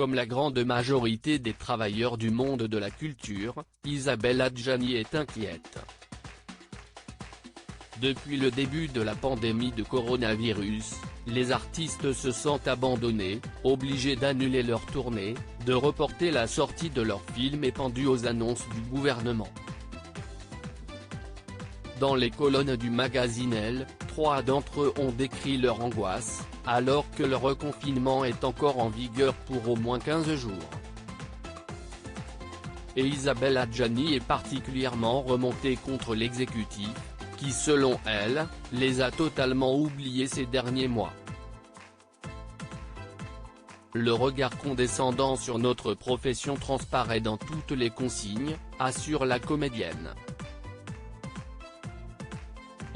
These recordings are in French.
comme la grande majorité des travailleurs du monde de la culture, Isabelle Adjani est inquiète. Depuis le début de la pandémie de coronavirus, les artistes se sentent abandonnés, obligés d'annuler leurs tournées, de reporter la sortie de leurs films et pendus aux annonces du gouvernement. Dans les colonnes du magazine Elle, 3 d'entre eux ont décrit leur angoisse, alors que le reconfinement est encore en vigueur pour au moins 15 jours. Et Isabelle Adjani est particulièrement remontée contre l'exécutif, qui selon elle, les a totalement oubliés ces derniers mois. Le regard condescendant sur notre profession transparaît dans toutes les consignes, assure la comédienne.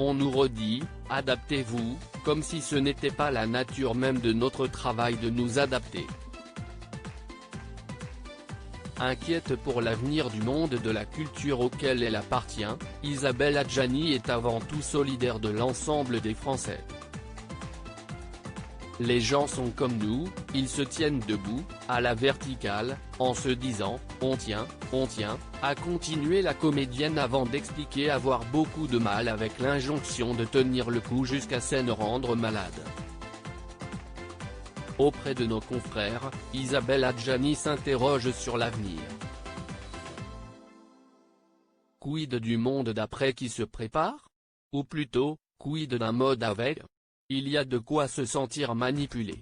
On nous redit, adaptez-vous, comme si ce n'était pas la nature même de notre travail de nous adapter. Inquiète pour l'avenir du monde de la culture auquel elle appartient, Isabelle Adjani est avant tout solidaire de l'ensemble des Français. Les gens sont comme nous, ils se tiennent debout, à la verticale, en se disant « on tient », a continué la comédienne avant d'expliquer avoir beaucoup de mal avec l'injonction de tenir le coup jusqu'à s'en rendre malade. Auprès de nos confrères, Isabelle Adjani s'interroge sur l'avenir. Quid du monde d'après qui se prépare? Ou plutôt, quid d'un mode avec? Il y a de quoi se sentir manipulé.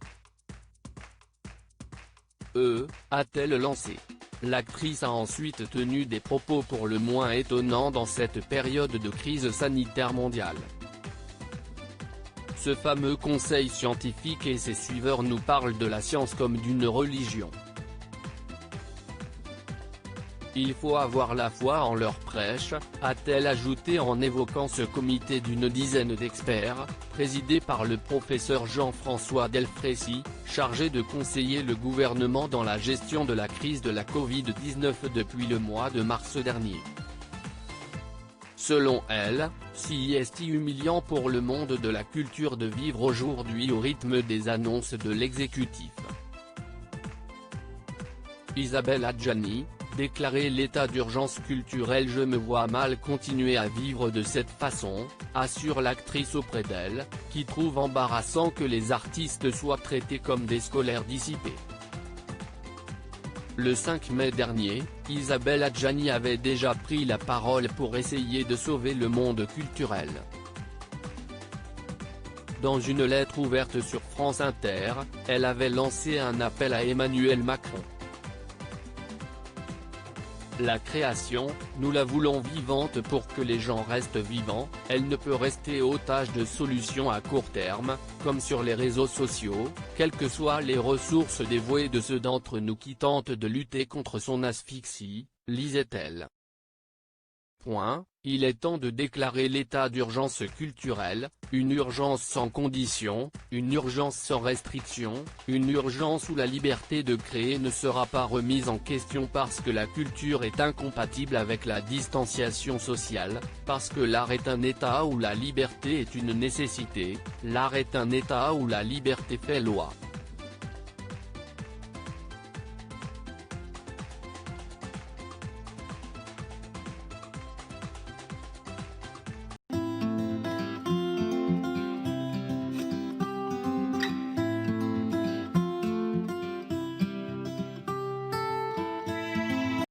A-t-elle lancé. L'actrice a ensuite tenu des propos pour le moins étonnants dans cette période de crise sanitaire mondiale. Ce fameux conseil scientifique et ses suiveurs nous parlent de la science comme d'une religion. Il faut avoir la foi en leur prêche, a-t-elle ajouté en évoquant ce comité d'une dizaine d'experts, présidé par le professeur Jean-François Delfrécy, chargé de conseiller le gouvernement dans la gestion de la crise de la Covid-19 depuis le mois de mars dernier. Selon elle, si est humiliant pour le monde de la culture de vivre aujourd'hui au rythme des annonces de l'exécutif. Isabelle Adjani, déclarer l'état d'urgence culturelle. Je me vois mal continuer à vivre de cette façon, assure l'actrice auprès d'elle, qui trouve embarrassant que les artistes soient traités comme des scolaires dissipés. Le 5 mai dernier, Isabelle Adjani avait déjà pris la parole pour essayer de sauver le monde culturel. Dans une lettre ouverte sur France Inter, elle avait lancé un appel à Emmanuel Macron. La création, nous la voulons vivante pour que les gens restent vivants, elle ne peut rester otage de solutions à court terme, comme sur les réseaux sociaux, quelles que soient les ressources dévouées de ceux d'entre nous qui tentent de lutter contre son asphyxie, lisait-elle. Il est temps de déclarer l'état d'urgence culturelle, une urgence sans condition, une urgence sans restriction, une urgence où la liberté de créer ne sera pas remise en question parce que la culture est incompatible avec la distanciation sociale, parce que l'art est un état où la liberté est une nécessité, l'art est un état où la liberté fait loi.